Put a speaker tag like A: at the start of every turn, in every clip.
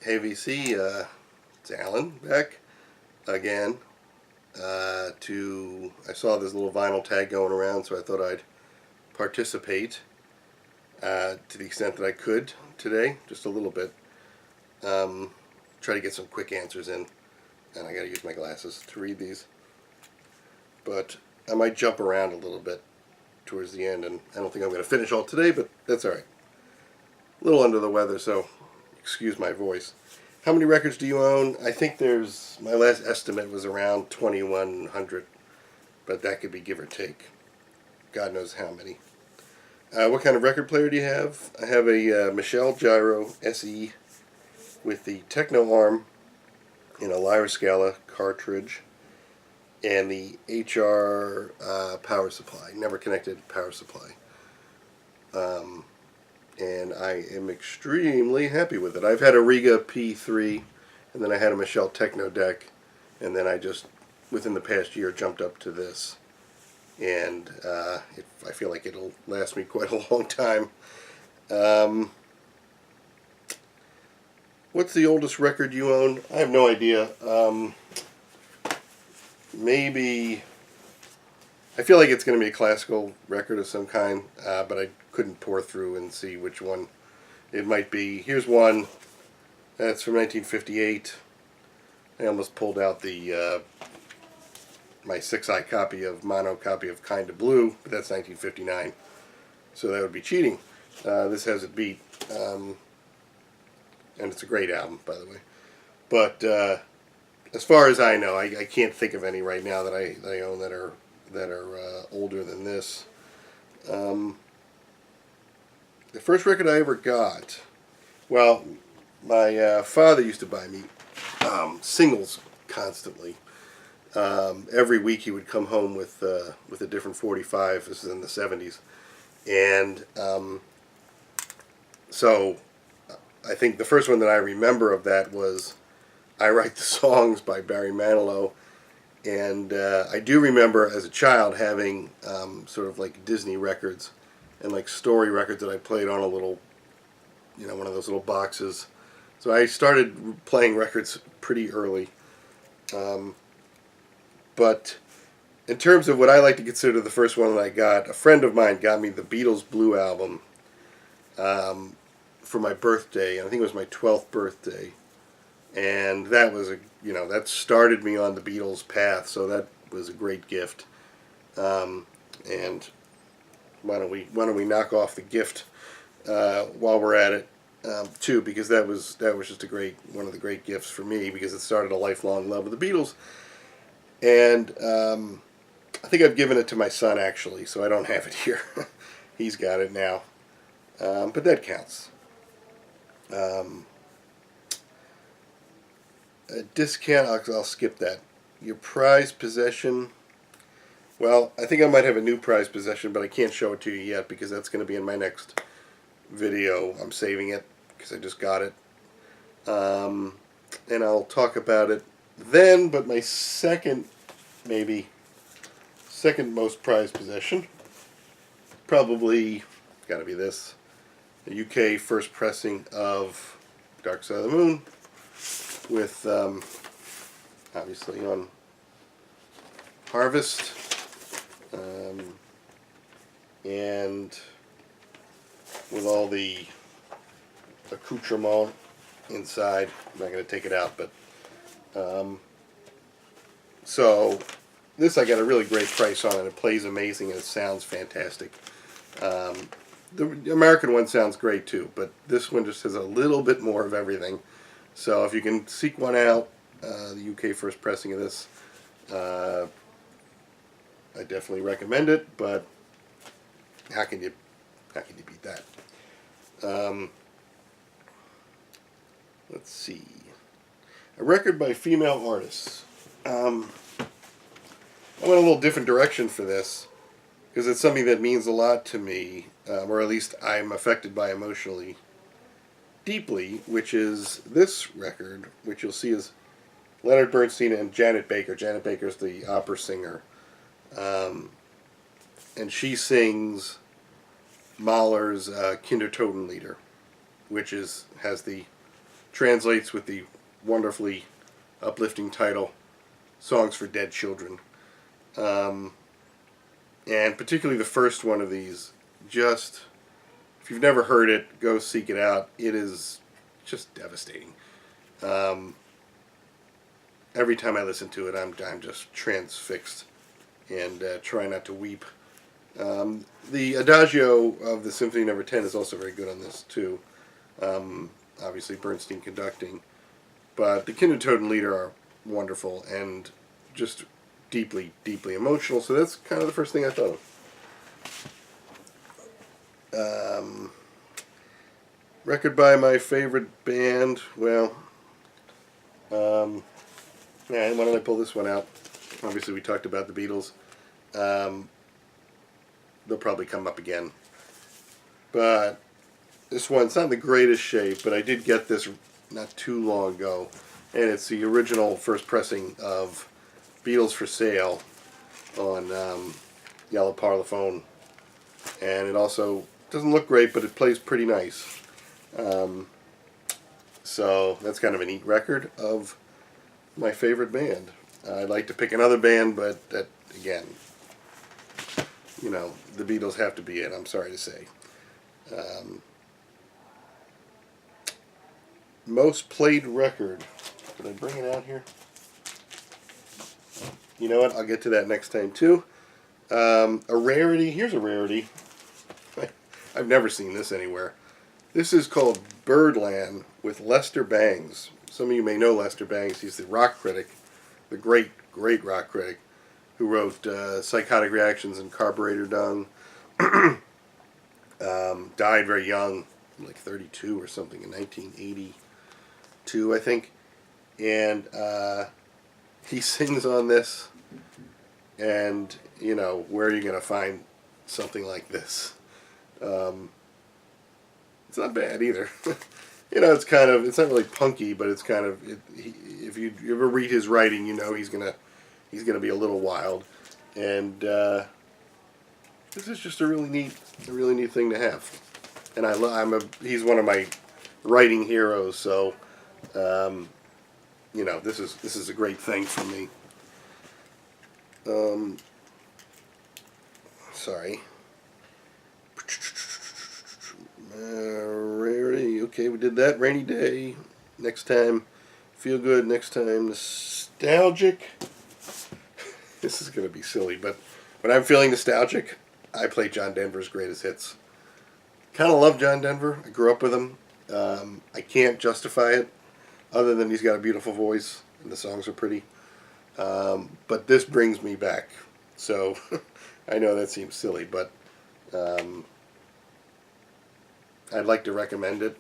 A: Hey VC, it's Alan back again. I saw this little vinyl tag going around, so I thought I'd participate to the extent that I could today, just a little bit. Try to get some quick answers in, and I got to use my glasses to read these. But I might jump around a little bit towards the end, and I don't think I'm going to finish all today, but that's all right. A little under the weather, so excuse my voice. How many records do you own? I think my last estimate was around 2,100, but that could be give or take. God knows how many. What kind of record player do you have? I have a Michel Gyro SE with the Techno arm in a Lyra Scala cartridge and the HR power supply, never connected power supply. And I am extremely happy with it. I've had a Riga P3, and then I had a Michel Techno deck, and then I just, within the past year, jumped up to this. And I feel like it'll last me quite a long time. What's the oldest record you own? I have no idea. Maybe, I feel like it's going to be a classical record of some kind, but I couldn't pour through and see which one it might be. Here's one that's from 1958. I almost pulled out the my 6i copy of mono copy of Kinda Blue, but that's 1959, so that would be cheating. This has it beat, and it's a great album, by the way. But as far as I know, I can't think of any right now that I own that are older than this. The first record I ever got, well, my father used to buy me singles constantly. Every week he would come home with a different 45. This is in the 70s, and so I think the first one that I remember of that was "I Write the Songs" by Barry Manilow. And I do remember as a child having sort of like Disney records and like story records that I played on a little, one of those little boxes. So I started playing records pretty early. But in terms of what I like to consider the first one that I got, a friend of mine got me the Beatles Blue Album for my birthday. I think it was my 12th birthday. And that was that started me on the Beatles path, so that was a great gift. And why don't we knock off the gift while we're at it too, because that was just one of the great gifts for me, because it started a lifelong love of the Beatles. And I think I've given it to my son actually, so I don't have it here. He's got it now, but that counts. A discount, I'll skip that. Your prized possession. Well, I think I might have a new prized possession, but I can't show it to you yet because that's going to be in my next video. I'm saving it because I just got it. And I'll talk about it then, but my second most prized possession, probably got to be this. The UK first pressing of Dark Side of the Moon, with obviously on Harvest, and with all the accoutrement inside. I'm not going to take it out, but so this I got a really great price on, and it plays amazing and it sounds fantastic. The American one sounds great too, but this one just has a little bit more of everything. So if you can seek one out, the UK first pressing of this, I definitely recommend it. But how can you beat that? Let's see, a record by female artists. I went a little different direction for this because it's something that means a lot to me, or at least I'm affected by emotionally deeply, which is this record, which you'll see is Leonard Bernstein and Janet Baker. Janet Baker's the opera singer, and she sings Mahler's Kindertotenlieder, which has the translates with the wonderfully uplifting title, Songs for Dead Children. And particularly the first one of these, just, if you've never heard it, go seek it out. It is just devastating. Every time I listen to it, I'm just transfixed and try not to weep. The Adagio of the Symphony No. 10 is also very good on this, too. Obviously, Bernstein conducting. But the Kindertotenlieder are wonderful and just deeply, deeply emotional. So that's kind of the first thing I thought of. Record by my favorite band. Well, why don't I pull this one out? Obviously, we talked about the Beatles. They'll probably come up again. But this one's not in the greatest shape, but I did get this not too long ago. And it's the original first pressing of Beatles for Sale on Yellow Parlophone. And it also doesn't look great, but it plays pretty nice. So that's kind of a neat record of my favorite band. I'd like to pick another band, but that, again, you know, the Beatles have to be it, I'm sorry to say. Most played record. Did I bring it out here? You know what? I'll get to that next time, too. A rarity. Here's a rarity. I've never seen this anywhere. This is called Birdland with Lester Bangs. Some of you may know Lester Bangs. He's the rock critic, the great, great rock critic, who wrote Psychotic Reactions and Carburetor Dung. Died very young, like 32 or something, in 1982, I think. And he sings on this, and, you know, where are you going to find something like this? It's not bad either. You know, it's kind of, it's not really punky, but it's kind of, if you ever read his writing, you know he's gonna be a little wild. And this is just a really neat thing to have. And he's one of my writing heroes, so you know, this is a great thing for me. Sorry. Rarity. Okay, we did that. Rainy Day. Next time, Feel Good. Next time, Nostalgic. This is going to be silly, but when I'm feeling nostalgic, I play John Denver's Greatest Hits. Kind of love John Denver. I grew up with him. I can't justify it, other than he's got a beautiful voice and the songs are pretty. But this brings me back. So I know that seems silly, but I'd like to recommend it.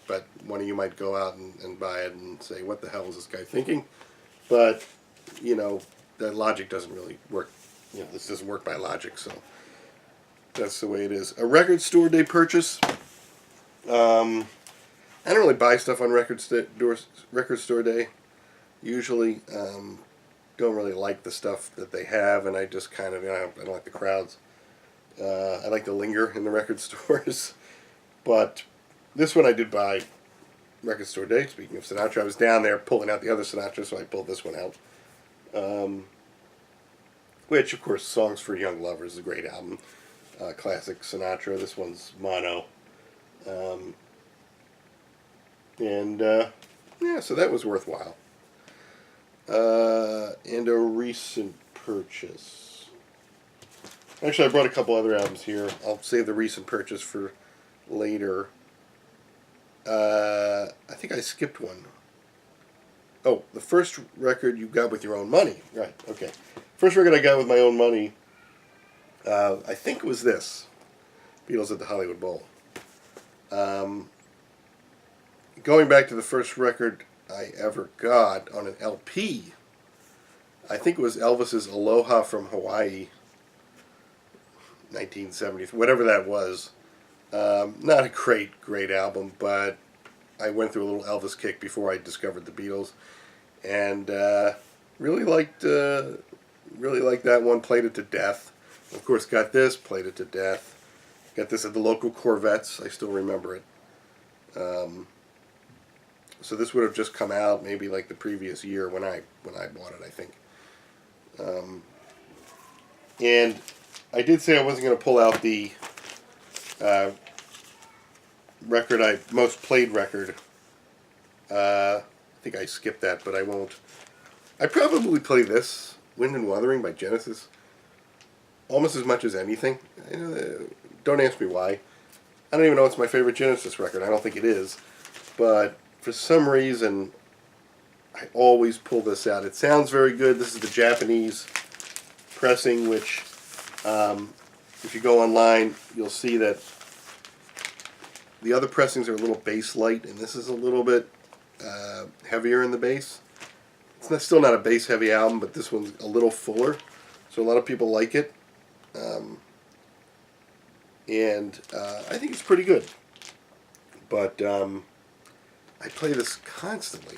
A: But one of you might go out and buy it and say, what the hell is this guy thinking? But, you know, that logic doesn't really work. You know, this doesn't work by logic, so that's the way it is. A record store day purchase. I don't really buy stuff on record store day. Usually, don't really like the stuff that they have, and I just kind of, you know, I don't like the crowds. I like to linger in the record stores. But this one I did buy record store day. Speaking of Sinatra, I was down there pulling out the other Sinatra, so I pulled this one out. Which, of course, Songs for Young Lovers is a great album. Classic Sinatra. This one's mono. Yeah, so that was worthwhile. And a recent purchase. Actually, I brought a couple other albums here. I'll save the recent purchase for later. I think I skipped one. Oh, the first record you got with your own money. Right, okay. First record I got with my own money, I think it was this. Beatles at the Hollywood Bowl. Going back to the first record I ever got on an LP, I think it was Elvis's Aloha from Hawaii, 1970, whatever that was. Not a great album, but I went through a little Elvis kick before I discovered the Beatles, and really liked that one. Played it to death. Of course, got this, played it to death. Got this at the local Corvettes. I still remember it. So this would have just come out maybe like the previous year when I bought it, I think. And I did say I wasn't going to pull out the most played record. I think I skipped that, but I won't. I probably play this, Wind and Wuthering by Genesis, almost as much as anything. Don't ask me why. I don't even know it's my favorite Genesis record. I don't think it is. But for some reason, I always pull this out. It sounds very good. This is the Japanese pressing, which, if you go online, you'll see that the other pressings are a little bass light, and this is a little bit heavier in the bass. Still not a bass heavy album, but this one's a little fuller, so a lot of people like it. And I think it's pretty good. But I play this constantly.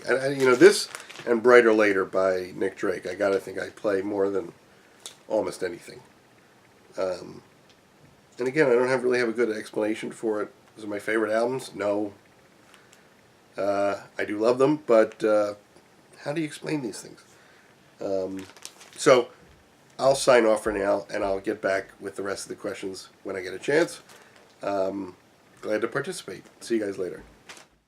A: This and Brighter Later by Nick Drake, I gotta think I play more than almost anything. And again, I don't really have a good explanation for it. Those are my favorite albums? No. I do love them, but how do you explain these things? So I'll sign off for now, and I'll get back with the rest of the questions when I get a chance. Glad to participate. See you guys later.